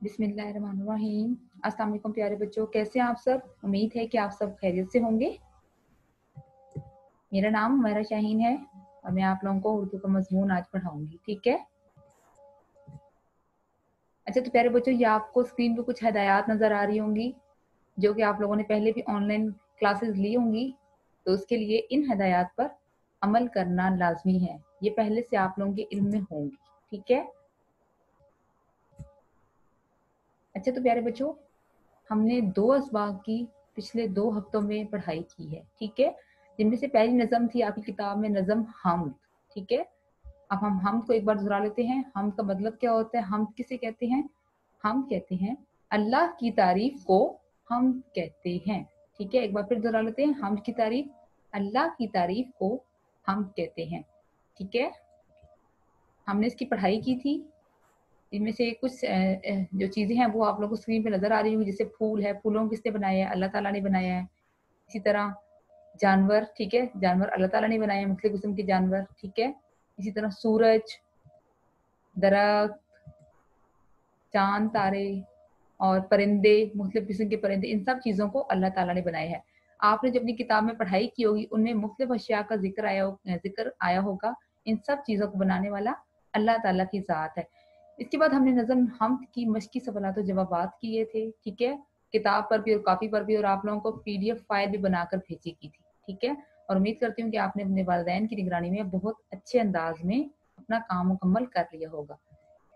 बिस्मिल्लाहिर्रहमानिर्रहीम। अस्सलाम वालेकुम प्यारे बच्चों, कैसे हैं आप सब? उम्मीद है कि आप सब खैरियत से होंगे। मेरा नाम हुमैरा शाहीन है और मैं आप लोगों को उर्दू का मजमून आज पढ़ाऊंगी, ठीक है? अच्छा, तो प्यारे बच्चों, ये आपको स्क्रीन पे कुछ हिदायत नज़र आ रही होंगी जो कि आप लोगों ने पहले भी ऑनलाइन क्लासेस ली होंगी, तो उसके लिए इन हिदायत पर अमल करना लाजमी है। ये पहले से आप लोगों के इल्म में होंगी, ठीक है? अच्छा, तो प्यारे बच्चों, हमने 2 असबाग की पिछले 2 हफ्तों में पढ़ाई की है, ठीक है? जिनमें से पहली नज़म थी आपकी किताब में नज़म हम्द, ठीक है? अब हम हम्द को एक बार दोहरा लेते हैं। हम्द का मतलब क्या होता है? हम्द किसे कहते हैं? हम कहते हैं अल्लाह की तारीफ को हम कहते हैं, ठीक है? एक बार फिर दोहरा लेते हैं। हम्द की तारीफ, अल्लाह की तारीफ को हम कहते हैं, ठीक है? हमने इसकी पढ़ाई की थी। इनमें से कुछ जो चीज़ें हैं वो आप लोगों को स्क्रीन पे नज़र आ रही होंगी। जैसे फूल है, फूलों को किसने बनाया है? अल्लाह ताला ने बनाया है। इसी तरह जानवर, ठीक है? जानवर अल्लाह ताला ने बनाए हैं, मुख्तलिफ किस्म के जानवर, ठीक है? इसी तरह सूरज, दरख्त, चांद, तारे और परिंदे, मुख्तलिफ किस्म के परिंदे, इन सब चीज़ों को अल्लाह ताला ने बनाया है। आपने जब अपनी किताब में पढ़ाई की होगी, उनमें मुख्तलिफ अशिया का जिक्र आया होगा। इन सब चीज़ों को बनाने वाला अल्लाह ताला की ज़ात है। इसके बाद हमने नज़म हम्द की मश्की सवालात और जवाबात किए थे, ठीक है? किताब पर भी और कॉपी पर भी, और आप लोगों को पीडीएफ फाइल भी बनाकर भेजी की थी, ठीक है? और उम्मीद करती हूँ कि आपने अपने वालिदैन की निगरानी में बहुत अच्छे अंदाज में अपना काम मुकम्मल कर लिया होगा।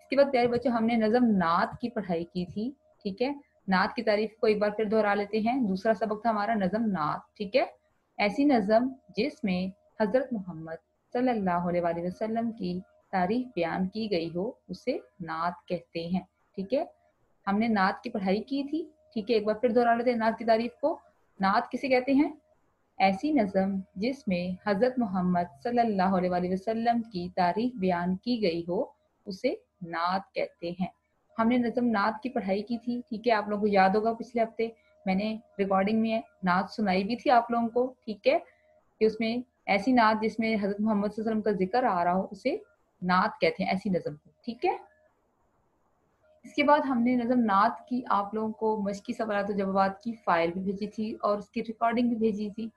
इसके बाद प्यारे बच्चों, हमने नज़म नात की पढ़ाई की थी, ठीक है? नात की तारीफ को एक बार फिर दोहरा लेते हैं। दूसरा सबक था हमारा नज़म नात, ठीक है? ऐसी नज़म जिसमें हज़रत मोहम्मद सल्लल्लाहु अलैहि वसल्लम की तारीफ बयान की गई हो, उसे नात कहते हैं, ठीक है? हमने नात की पढ़ाई की थी, ठीक है? एक बार फिर दोहरा लेते हैं नात की तारीफ को। नात किसे कहते हैं? ऐसी नज़म जिसमें हज़रत मोहम्मद सल्लल्लाहु अलैहि वसल्लम की तारीफ बयान की गई हो, उसे नात कहते हैं। हमने नज़म नात की पढ़ाई की थी, ठीक है? आप लोगों को याद होगा पिछले हफ्ते मैंने रिकॉर्डिंग में नात सुनाई भी थी आप लोगों को, ठीक है? कि उसमें ऐसी नात जिसमें हज़रत मोहम्मद सल्लल्लाहु अलैहि वसल्लम का जिक्र आ रहा हो, उसे नात कहते हैं, ऐसी नज़म को, ठीक है? इसके बाद हमने नज़म नात की आप लोगों को मश्की सवालात और जवाबात की फाइल भी भेजी थी और उसकी रिकॉर्डिंग भी भेजी थी,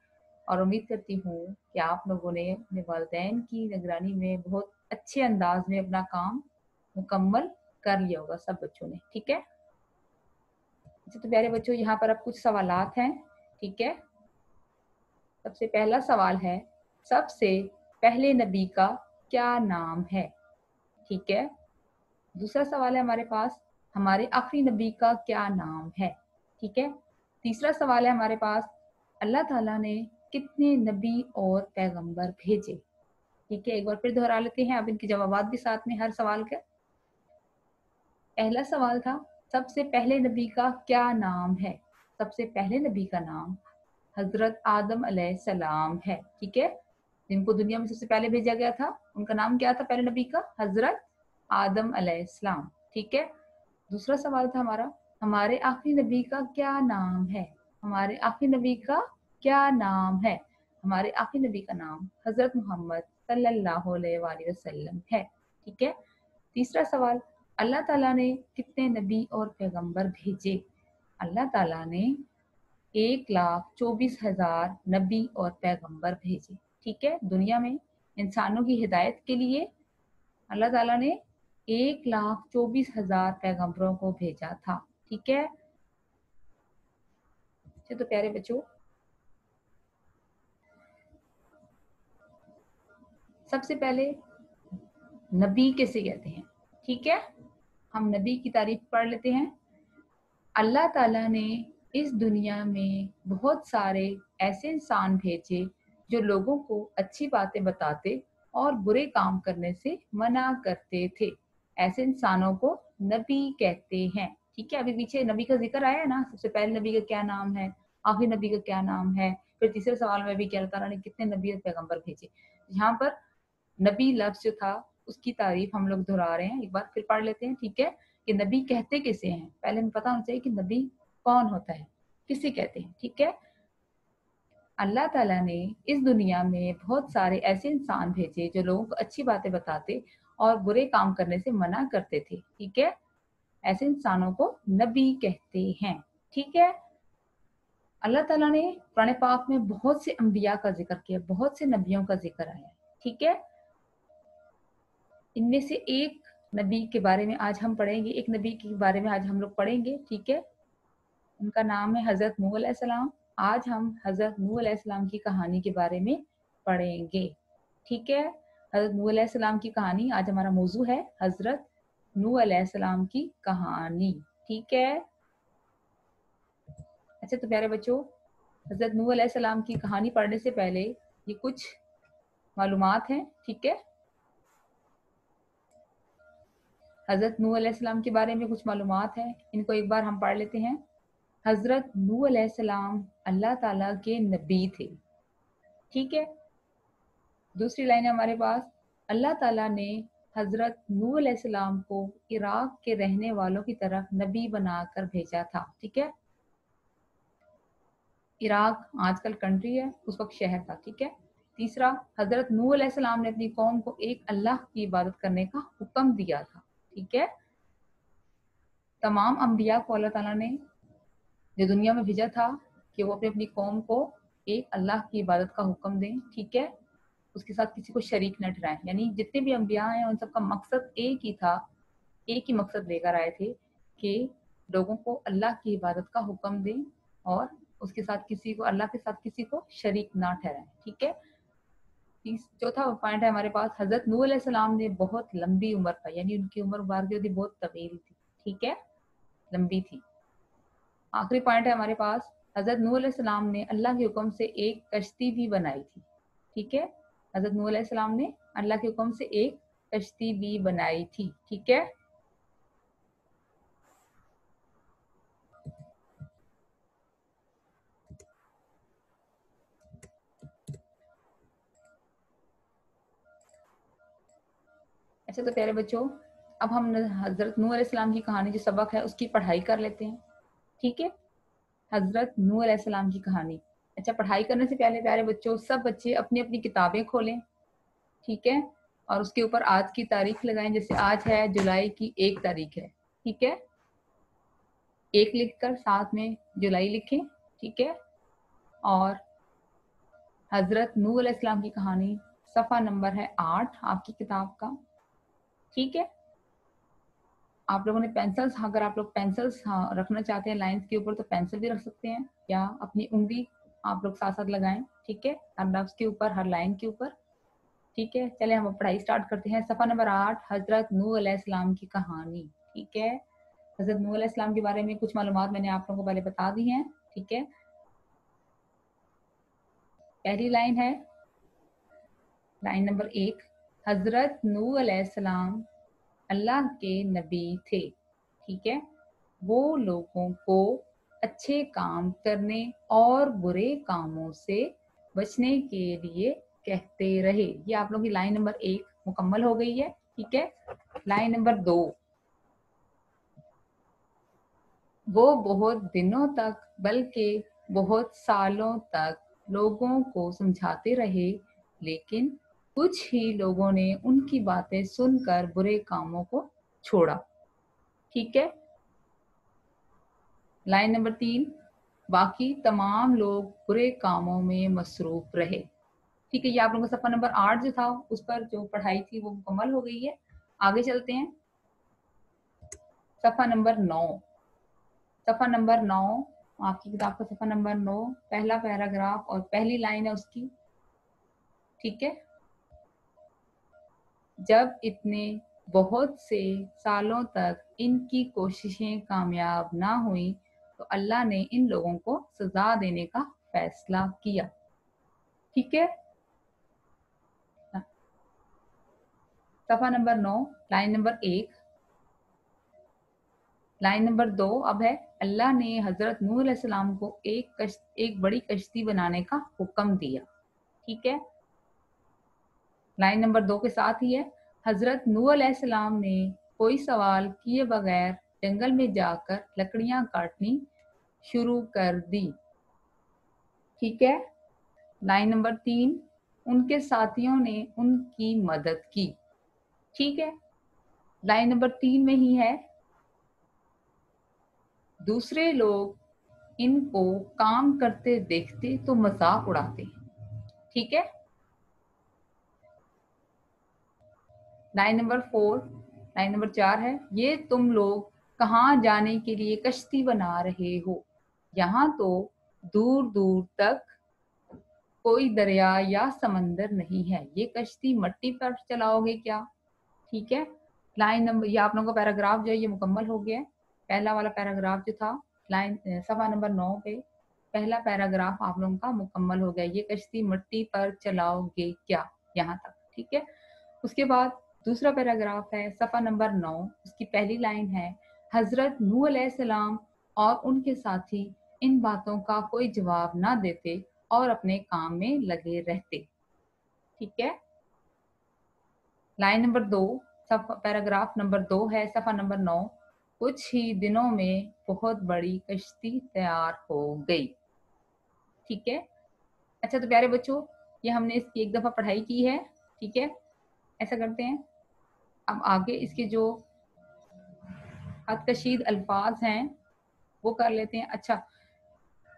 और उम्मीद करती हूँ कि आप लोगों ने अपने वालिदैन की निगरानी में बहुत अच्छे अंदाज में अपना काम मुकम्मल कर लिया होगा सब बच्चों ने, ठीक है? अच्छा, तो प्यारे बच्चों, यहाँ पर अब कुछ सवालात हैं, ठीक है? सबसे पहला सवाल है, सबसे पहले नबी का क्या नाम है, ठीक है? दूसरा सवाल है हमारे पास, हमारे आखिरी नबी का क्या नाम है, ठीक है? तीसरा सवाल है हमारे पास, अल्लाह ताला ने कितने नबी और पैगंबर भेजे, ठीक है? एक बार फिर दोहरा लेते हैं, अब इनके जवाबात भी साथ में हर सवाल के। पहला सवाल था, सबसे पहले नबी का क्या नाम है? सबसे पहले नबी का नाम हजरत आदम अलैहिस्सलाम है, ठीक है? जिनको दुनिया में सबसे पहले भेजा गया था, उनका नाम क्या था पहले नबी का? हजरत आदम अलैहिस्सलाम, ठीक है? दूसरा सवाल था हमारा, हमारे आखिरी नबी का क्या नाम है? हमारे आखिरी नबी का क्या नाम है? हमारे आखिरी नबी का नाम हजरत मोहम्मद सल्लल्लाहु अलैहि वसल्लम है, ठीक है? तीसरा सवाल, अल्लाह ताला ने कितने नबी और पैगंबर भेजे? अल्लाह ताला ने 1,24,000 नबी और पैगंबर भेजे, ठीक है? दुनिया में इंसानों की हिदायत के लिए अल्लाह ताला ने 1,24,000 पैगंबरों को भेजा था, ठीक है? तो प्यारे बच्चों, सबसे पहले नबी किसे कहते हैं, ठीक है? हम नबी की तारीफ पढ़ लेते हैं। अल्लाह ताला ने इस दुनिया में बहुत सारे ऐसे इंसान भेजे जो लोगों को अच्छी बातें बताते और बुरे काम करने से मना करते थे। ऐसे इंसानों को नबी कहते हैं, ठीक है? अभी पीछे नबी का जिक्र आया है ना, सबसे पहले नबी का क्या नाम है, आखिरी नबी का क्या नाम है, फिर तीसरे सवाल में भी कि अल्लाह ताला ने कितने नबी और पैगंबर भेजे। यहाँ पर नबी लफ्ज जो था उसकी तारीफ हम लोग दोहरा रहे हैं, एक बार फिर पढ़ लेते हैं, ठीक है? कि नबी कहते किसे हैं, पहले हमें पता होना चाहिए कि नबी कौन होता है, किसे कहते हैं, ठीक है? अल्लाह ताला ने इस दुनिया में बहुत सारे ऐसे इंसान भेजे जो लोगों को अच्छी बातें बताते और बुरे काम करने से मना करते थे, ठीक है? ایسے انسانوں کو نبی کہتے ہیں. ٹھیک ہے. اللہ تعالیٰ نے قرآن پاک میں بہت سے انبیاء کا ذکر کیا، بہت سے نبیوں کا ذکر آیا ہے. ٹھیک ہے. ان میں سے ایک نبی کے بارے میں آج ہم پڑھیں گے، ایک نبی کے بارے میں آج ہم لوگ پڑھیں گے. ٹھیک ہے. ان کا نام ہے حضرت نوح علیہ السلام. آج ہم حضرت نوح علیہ السلام کی کہانی کے بارے میں پڑھیں گے. ٹھیک ہے. حضرت نوح علیہ السلام کی کہانی آج ہمارا موضوع ہے، حضرت نوح علیہ السلام کی کہانی. ٹھیک ہے. اچھا تو پیارے بچوں، حضرت نوح علیہ السلام کی کہانی پڑھنے سے پہلے یہ کچھ معلومات ہیں. ٹھیک ہے. حضرت نوح علیہ السلام کے بارے میں کچھ معلومات ہیں، ان کو ایک بار ہم پڑھ لیتے ہیں. حضرت نوح علیہ السلام اللہ تعالیٰ کے نبی تھے. ٹھیک ہے. دوسری لائن ہے ہمارے پاس، اللہ تعالیٰ نے حضرت نوح علیہ السلام کو عراق کے رہنے والوں کی طرف نبی بنا کر بھیجا تھا. ٹھیک ہے. عراق آج کل کنٹری ہے، اس وقت شہر تھا. ٹھیک ہے. تیسرا، حضرت نوح علیہ السلام نے اپنی قوم کو ایک اللہ کی عبادت کرنے کا حکم دیا تھا. ٹھیک ہے. تمام انبیاء کو اللہ تعالیٰ نے جو دنیا میں بھیجا تھا کہ وہ اپنی قوم کو ایک اللہ کی عبادت کا حکم دیں. ٹھیک ہے. اس کے ساتھ کسی کو شریک نہ ٹھہرائیں. یعنی جتنے بھی انبیاء ہیں ان سب کا مقصد ایک ہی تھا، ایک ہی مقصد لے کر آئے تھے کہ لوگوں کو اللہ کی عبادت کا حکم دیں اور اس کے ساتھ کسی کو، اللہ کے ساتھ کسی کو شریک نہ ٹھہرائیں. ٹھیک ہے. چوتھا پوائنٹ ہے ہمارے پاس، حضرت نوح علیہ السلام نے بہت لمبی عمر پائی، یعنی ان کی عمر مبارک جو تھی بہت طویل تھی. ٹھیک ہے. لمبی تھی. آخری پوائنٹ ہے ہمارے پاس، حضرت نوح علیہ السلام نے اللہ کے حکم سے ایک کشتی بھی بنائی تھی. ٹھیک ہے. حضرت نوح علیہ السلام نے اللہ کے حکم سے ایک کشتی بھی بنائی تھی. ٹھیک ہے. اچھا تو پیارے بچوں، اب ہم حضرت نوح علیہ السلام کی کہانی جو سبق ہے اس کی پڑھائی کر لیتے ہیں. ٹھیک ہے. حضرت نوح علیہ السلام کی کہانی. اچھا، پڑھائی کرنے سے پہلے پیارے بچوں سب بچے اپنی اپنی کتابیں کھولیں. ٹھیک ہے. اور اس کے اوپر آج کی تاریخ لگائیں. جیسے آج ہے جولائی کی 1 تاریخ ہے. ٹھیک ہے. 1 لکھ کر ساتھ میں جولائی لکھیں. ٹھیک ہے. اور حضرت نوح علیہ السلام کی کہانی صفحہ نمبر ہے 8 آپ کی کتاب کا. ٹھیک ہے. آپ لوگوں نے پینسلس، اگر آپ لوگ پینسلس رکھنا چاہتے ہیں لائنس کے اوپر تو پینسل بھی رکھ سکتے ہیں، یا اپنی انگلی آپ لوگ ساتھ ساتھ لگائیں. ٹھیک ہے. ہر لفظ کے اوپر، ہر لائن کے اوپر. ٹھیک ہے. چلے ہم پڑھائی سٹارٹ کرتے ہیں. صفحہ نمبر 8، حضرت نوح علیہ السلام کی کہانی. ٹھیک ہے. حضرت نوح علیہ السلام کے بارے میں کچھ معلومات میں نے آپ لوگوں کو پہلے بتا دی ہیں. ٹھیک ہے. پہلی لائن ہے، لائن نمبر 1، حضرت نوح علیہ السلام اللہ کے نبی تھے. ٹھیک ہے. وہ لوگوں کو اچھے کام کرنے اور برے کاموں سے بچنے کے لیے کہتے رہے. یہ آپ لوگوں کی لائن نمبر 1 مکمل ہو گئی ہے. ٹھیک ہے. لائن نمبر 2، وہ بہت دنوں تک بلکہ بہت سالوں تک لوگوں کو سمجھاتے رہے، لیکن کچھ ہی لوگوں نے ان کی باتیں سن کر برے کاموں کو چھوڑا. ٹھیک ہے. لائن نمبر 3، باقی تمام لوگ برے کاموں میں مصروف رہے. ٹھیک ہے. یہ آپ لوگوں کا صفحہ نمبر 8 جو تھا اس پر جو پڑھائی تھی وہ مکمل ہو گئی ہے. آگے چلتے ہیں. صفحہ نمبر 9، صفحہ نمبر 9 آپ کی کتاب کا صفحہ نمبر 9، پہلا پیراگراف اور پہلی لائن ہے اس کی. ٹھیک ہے. جب اتنے بہت سے سالوں تک ان کی کوششیں کامیاب نہ ہوئیں تو اللہ نے ان لوگوں کو سزا دینے کا فیصلہ کیا. ٹھیک ہے. صفحہ number 9، line number 1. Line number 2 اب ہے، اللہ نے حضرت نوح علیہ السلام کو ایک بڑی کشتی بنانے کا حکم دیا. ٹھیک ہے. لائن نمبر 2 کے ساتھ ہی ہے، حضرت نوح علیہ السلام نے کوئی سوال کیے بغیر جنگل میں جا کر لکڑیاں کاٹنی شروع کر دی. ٹھیک ہے. لائن نمبر 3، ان کے ساتھیوں نے ان کی مدد کی. ٹھیک ہے. لائن نمبر 3 میں ہی ہے، دوسرے لوگ ان کو کام کرتے دیکھتے تو مذاق اڑاتے. ٹھیک ہے. لائن نمبر 4، لائن نمبر 4 ہے، یہ تم لوگ کہاں جانے کے لیے کشتی بنا رہے ہو؟ یہاں تو دور دور تک کوئی دریا یا سمندر نہیں ہے، یہ کشتی مٹی پر چلاؤ گے کیا؟ ٹھیک ہے. لائن نمبر، یہ آپ لوگوں کا پیراگراف جو ہے یہ مکمل ہو گیا ہے. پہلا والا پیراگراف جو تھا لائن صفحہ نمبر 9 پہ پہلا پیراگراف آپ لوگوں کا مکمل ہو گیا. یہ کشتی مٹی پر چلاؤ گے کیا، یہاں تک. ٹھیک ہے. اس کے بعد دوسرا پیراگراف ہے صفحہ نمبر 9، اس کی پہلی لائن ہے، حضرت نوح علیہ السلام اور ان کے ساتھی ان باتوں کا کوئی جواب نہ دیتے اور اپنے کام میں لگے رہتے. ٹھیک ہے. لائن نمبر 2، پیراگراف نمبر 2 ہے صفحہ نمبر 9، کچھ ہی دنوں میں بہت بڑی کشتی تیار ہو گئی. ٹھیک ہے. اچھا تو پیارے بچوں، یہ ہم نے اس کی ایک دفعہ پڑھائی کی ہے. ٹھیک ہے. ایسا کرتے ہیں، اب آگے اس کے جو خط کشید الفاظ ہیں وہ کر لیتے ہیں. اچھا،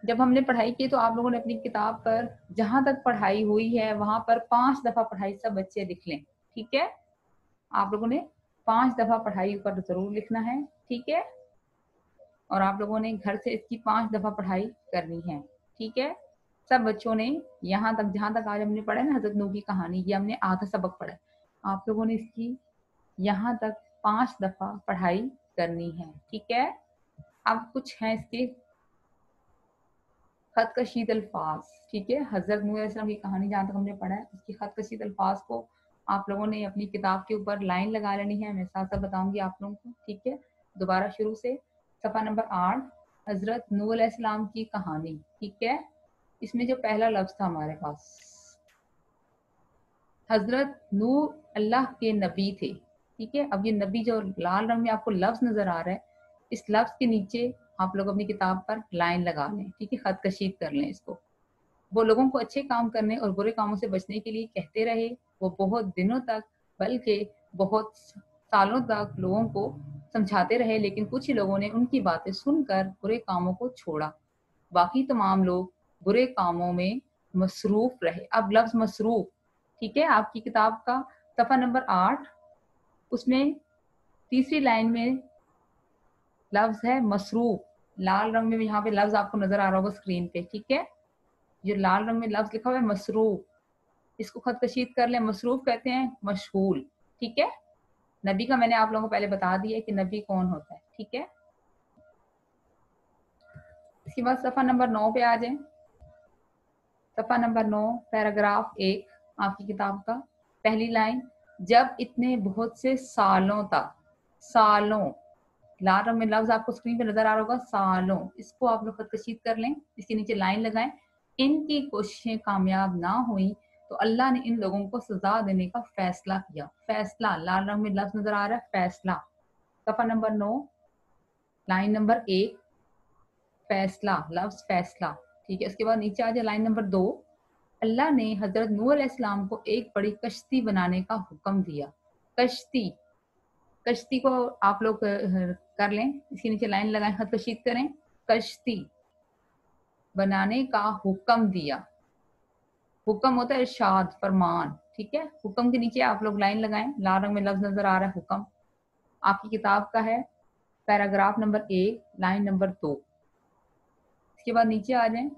جب ہم نے پڑھائی کی تو آپ لوگوں نے اپنی کتاب پر جہاں تک پڑھائی ہوئی ہے وہاں پر 5 دفعہ پڑھائی سب بچے لکھ لیں. ٹھیک ہے. آپ لوگوں نے 5 دفعہ پڑھائی پر ضرور لکھنا ہے. ٹھیک ہے. اور آپ لوگوں نے گھر سے اس کی 5 دفعہ پڑھائی کرنی ہے. ٹھیک ہے. سب بچوں نے یہاں تک، جہاں تک آج ہم نے پڑھا نا حضرت نوح کی کہانی، یہ ہم نے آدھا سبق پڑھا. آپ لوگوں نے اس کی یہاں تک 5 دفعہ پڑھائی کرنی ہے. ٹھیک ہے. اب کچھ ہیں اس کے خط کشید الفاظ. ٹھیک ہے. حضرت نوح علیہ السلام کی کہانی جہاں تک ہم نے پڑھا ہے اس کی خط کشید الفاظ کو آپ لوگوں نے اپنی کتاب کے اوپر لائن لگا لینی ہے. میں ساتھ ساتھ بتاؤں گی آپ لوگوں کو. ٹھیک ہے. دوبارہ شروع سے صفحہ نمبر 8، حضرت نوح علیہ السلام کی کہانی. ٹھیک ہے. اس میں جو پہلا لفظ تھا ہمارے پاس، حضرت نوح اللہ کے نبی تھے. ٹھیک ہے. اب یہ نبی جو لال رنگ میں آپ کو لفظ نظر آ رہا ہے، اس لفظ کے نیچے آپ لوگ اپنی کتاب پر لائن لگا لیں. ٹھیک ہے. خط کشید کر لیں اس کو. وہ لوگوں کو اچھے کام کرنے اور برے کاموں سے بچنے کے لیے کہتے رہے. وہ بہت دنوں تک بلکہ بہت سالوں تک لوگوں کو سمجھاتے رہے، لیکن کچھ ہی لوگوں نے ان کی باتیں سن کر برے کاموں کو چھوڑا. باقی تمام لوگ برے کاموں میں مصروف رہے. اب لفظ مصروف، ٹھیک ہے، آپ کی کتاب کا صفحہ نمبر 8، اس میں تیسری لائن میں لفظ ہے مصروف. لال رنگ میں یہاں پہ لفظ آپ کو نظر آ رہا ہوگا اسکرین پہ. ٹھیک ہے. جو لال رنگ میں لفظ لکھا ہوا ہے مصروف، اس کو خط کشید کر لیں. مصروف کہتے ہیں مشغول. ٹھیک ہے. نبی کا میں نے آپ لوگوں کو پہلے بتا دیا کہ نبی کون ہوتا ہے. ٹھیک ہے. اس کے بعد صفحہ نمبر 9 پہ آ جائیں. صفحہ نمبر 9 پیراگراف 1 آپ کی کتاب کا پہلی لائن، جب اتنے بہت سے سالوں تک، سالوں، لال رنگ میں لفظ آپ کو اسکرین پہ نظر آ رہا ہوگا سالوں، اس کو آپ لوگ خط کشید کر لیں. اس کے نیچے لائن لگائیں، ان کی کوششیں کامیاب نہ ہوئیں تو اللہ نے ان لوگوں کو سزا دینے کا فیصلہ کیا. فیصلہ، لال رنگ میں لفظ نظر آ رہا ہے فیصلہ. صفحہ نمبر 9 لائن نمبر 1 فیصلہ، لفظ فیصلہ. ٹھیک ہے. اس کے بعد نیچے آ جائے لائن نمبر 2، اللہ نے حضرت نوح علیہ السلام کو ایک بڑی کشتی بنانے کا حکم دیا. کشتی، کشتی کو آپ لوگ کر لیں. اس کے نیچے لائن لگائیں، خط کشید کریں. کشتی بنانے کا حکم دیا. حکم ہوتا ہے ارشاد، فرمان. ٹھیک ہے. حکم کے نیچے آپ لوگ لائن لگائیں. لال رنگ میں لفظ نظر آ رہا ہے حکم. آپ کی کتاب کا ہے پیراگراف نمبر 1 لائن نمبر 2. اس کے بعد نیچے آ جائیں.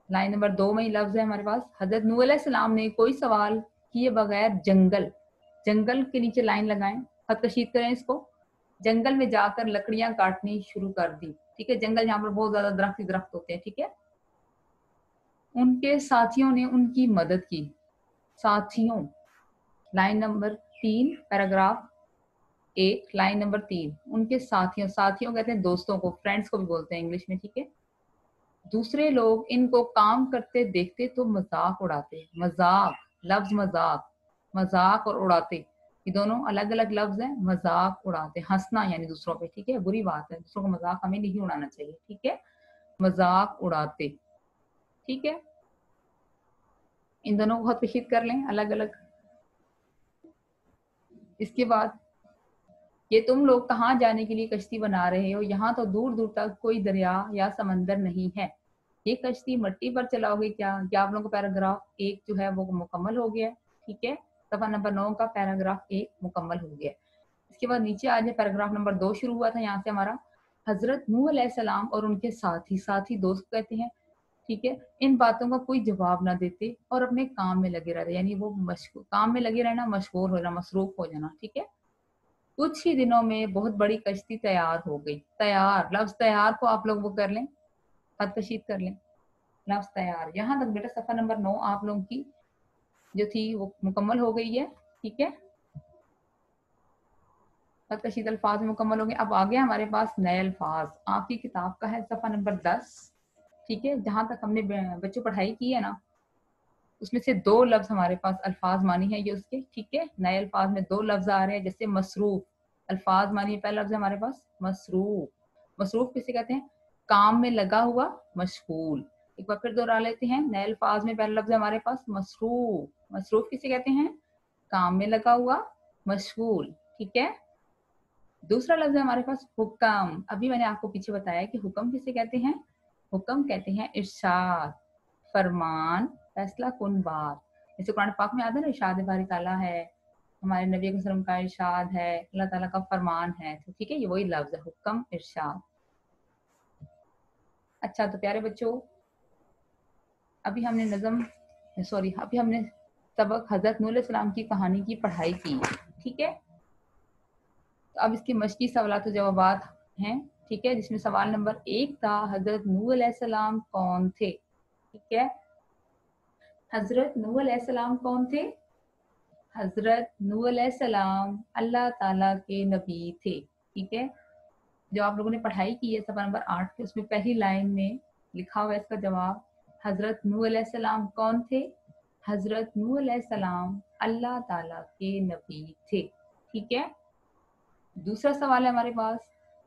لائن نمبر 2 میں ہی لفظ ہے ہمارے پاس، حضرت نوح علیہ السلام نے کوئی سوال کیے بغیر جنگل، جنگل کے نیچے لائن لگائیں. خط کشید کریں اس کو. جنگل میں جا کر لکڑیاں کاٹنی شروع کر دی. ٹھیک ہے. جنگل جہاں پر بہت زیادہ درخت ہی درخت ہوتے ہیں. ٹھیک ہے. ان کے ساتھیوں نے ان کی مدد کی. ساتھیوں، line number 3 paragraph 1 line number 3، ان کے ساتھیوں، ساتھیوں کہتے ہیں دوستوں کو، فرینڈس کو بھی بولتے ہیں انگلش میں. ٹھیک ہے. دوسرے لوگ ان کو کام کرتے دیکھتے تو مذاق اڑاتے. مذاق، لفظ مذاق، مذاق اور اڑاتے یہ دونوں الگ الگ لفظ ہیں. مذاق اڑاتے، ہنسنا یعنی دوسروں پہ. ٹھیک ہے. بری بات ہے، دوسروں کا مذاق ہمیں نہیں اڑانا چاہیے. ٹھیک ہے. مذاق اڑاتے. ٹھیک ہے. ان دونوں کو خط کشید کر لیں الگ الگ. اس کے بعد ये तुम लोग कहाँ जाने के लिए कश्ती बना रहे हो, यहाँ तो दूर दूर तक कोई दरिया या समंदर नहीं है, ये कश्ती मिट्टी पर चलाओगे क्या। ये आप लोगों का पैराग्राफ 1 जो है वो मुकम्मल हो गया। ठीक है, सफा नंबर 9 का पैराग्राफ 1 मुकम्मल हो गया। इसके बाद नीचे आ जाए, पैराग्राफ नंबर 2 शुरू हुआ था यहाँ से हमारा। हजरत नूह अलैहिस्सलाम और उनके साथी दोस्त कहते हैं, ठीक है, इन बातों का कोई जवाब ना देते और अपने काम में लगे रहते, यानी वो काम में लगे रहना, मशगूल होना, मसरूफ हो जाना। ठीक है, कुछ ही दिनों में बहुत बड़ी कश्ती तैयार हो गई। तैयार, लफ्ज तैयार को आप लोग वो कर लें, खत कशीद कर लें, लफ्ज तैयार। यहाँ तक बेटा सफा नंबर 9 आप लोगों की जो थी वो मुकम्मल हो गई है। ठीक है, खत कशीद अल्फाज मुकम्मल हो गए। अब आ गया हमारे पास नए अल्फाज। आपकी किताब का है सफा नंबर 10। ठीक है, जहां तक हमने बच्चों पढ़ाई की है ना, उसमें से 2 लफ्ज हमारे पास अल्फाज मानी है ये उसके। ठीक है, नए अल्फाज में 2 लफ्ज आ रहे हैं, जैसे मसरूफ। अल्फाज मानी पहला लफ्ज है हमारे पास मसरूफ। मसरूफ किसे कहते हैं, काम में लगा हुआ, मशगूल। एक बार फिर दोहरा लेते हैं, नए अल्फाज में पहला लफ्ज है हमारे पास मसरूफ। मसरूफ किसे कहते हैं, काम में लगा हुआ, मशगूल। ठीक है, दूसरा लफ्ज है हमारे पास हुक्म। अभी मैंने आपको पीछे बताया कि हुक्म किसे कहते हैं, हुक्म कहते हैं इरशाद, फरमान, फैसला कुन बात। जैसे कुरान पाक में आता है ना, इरशाद बारी ताला है, हमारे नबी वसल्लम का इरशाद है, अल्लाह ताला का फरमान है। तो ठीक है, ये वही लफ्ज है, हुक्म, इरशाद। अच्छा, तो प्यारे बच्चों, अभी हमने सबक हजरत नूह अलैहिस्सलाम की कहानी की पढ़ाई की। ठीक है, तो अब इसके मश्की सवालात और जवाबात हैं। ठीक है, जिसमें सवाल नंबर 1 था, हजरत नूह अलैहिस्सलाम कौन थे। ठीक है, हजरत नूह अलैहिस्सलाम कौन थे, हजरत नूह अलैहिस्सलाम अल्लाह ताला के नबी थे। ठीक है, जो आप लोगों ने पढ़ाई की है सफा नंबर 8 के, उसमें पहली लाइन में लिखा हुआ है इसका जवाब, हजरत नूह अलैहिस्सलाम कौन थे, हजरत नूह अलैहिस्सलाम अल्लाह ताला के नबी थे। ठीक है, दूसरा सवाल है हमारे पास,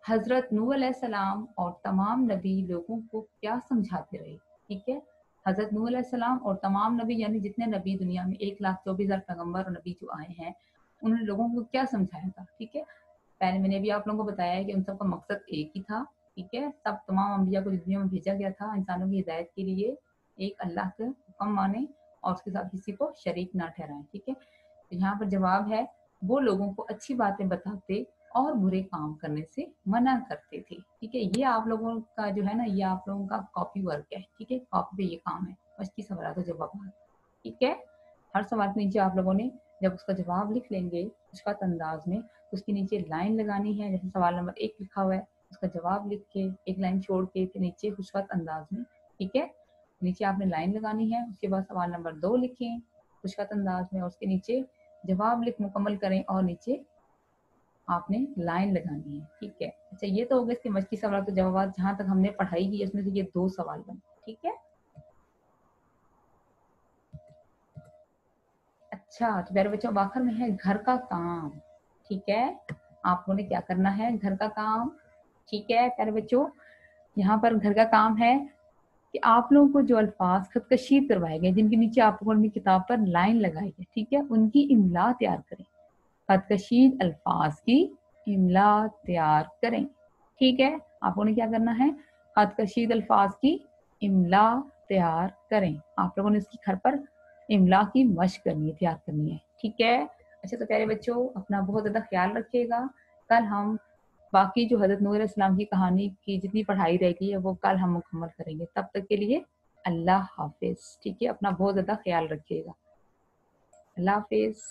हजरत नूह अलैहिस्सलाम और तमाम नबी लोगों को क्या समझाते रहे। ठीक है, हजरत नूह अलैहिस्सलाम और तमाम नबी, यानी जितने नबी दुनिया में 1,24,000 पैगंबर और नबी जो आए हैं, उन्होंने लोगों को क्या समझाया था। ठीक है, पहले मैंने भी आप लोगों को बताया है कि उन सबका मकसद एक ही था। ठीक है, सब तमाम अंबिया को दुनिया में भेजा गया था इंसानों की हिदायत के लिए, एक अल्लाह के हुक्म माने और उसके साथ किसी को शरीक ना ठहराएं। ठीक है, तो यहाँ पर जवाब है, वो लोगों को अच्छी बातें बताते और बुरे काम करने से मना करते थे। ठीक है, ये आप लोगों का जो है ना, ये आप लोगों का कॉपी वर्क है। ठीक है, कॉपी पे ये काम है, मस्ती सवाल तो जवाब। ठीक है, हर सवाल के नीचे आप लोगों ने जब उसका जवाब लिख लेंगे खुशखत अंदाज में, उसके नीचे लाइन लगानी है। जैसे सवाल नंबर 1 लिखा हुआ है, उसका जवाब लिख के एक लाइन छोड़ के फिर नीचे खुशखत अंदाज में। ठीक है, नीचे आपने लाइन लगानी है। उसके बाद सवाल नंबर 2 लिखें खुशखत अंदाज में, और उसके नीचे जवाब लिख मुकम्मल करें और नीचे आपने लाइन लगानी है। ठीक है, अच्छा, ये तो हो गए इसके मस्की सवाल तो जवाब। जहां तक हमने पढ़ाई की उसमें से ये 2 सवाल बने। ठीक है, अच्छा, तो प्यारे बच्चों, आखिर में है घर का काम। ठीक है, आपको ने क्या करना है, घर का काम। ठीक है प्यारे बच्चों, यहाँ पर घर का काम है कि आप लोगों को जो अल्फाज खत कशीद करवाए गए, जिनके नीचे आप लोगों ने किताब पर लाइन लगाई है, ठीक है, उनकी इमला तैयार करें। खत कशीद अल्फाज की इमला तैयार करें। ठीक है, आप लोगों ने क्या करना है, खत कशीद अल्फाज की इमला तैयार करें। आप लोगों ने इसकी घर पर इमला की मशक करनी है, तैयार करनी है। ठीक है, अच्छा, तो प्यारे बच्चों, अपना बहुत ज्यादा ख्याल रखिएगा। कल हम बाकी जो हजरत नूह अलैहिस्सलाम की कहानी की जितनी पढ़ाई रह गई है वो कल हम मुकम्मल करेंगे। तब तक के लिए अल्लाह हाफिज। ठीक है, अपना बहुत ज्यादा ख्याल रखिएगा। अल्लाह हाफिज।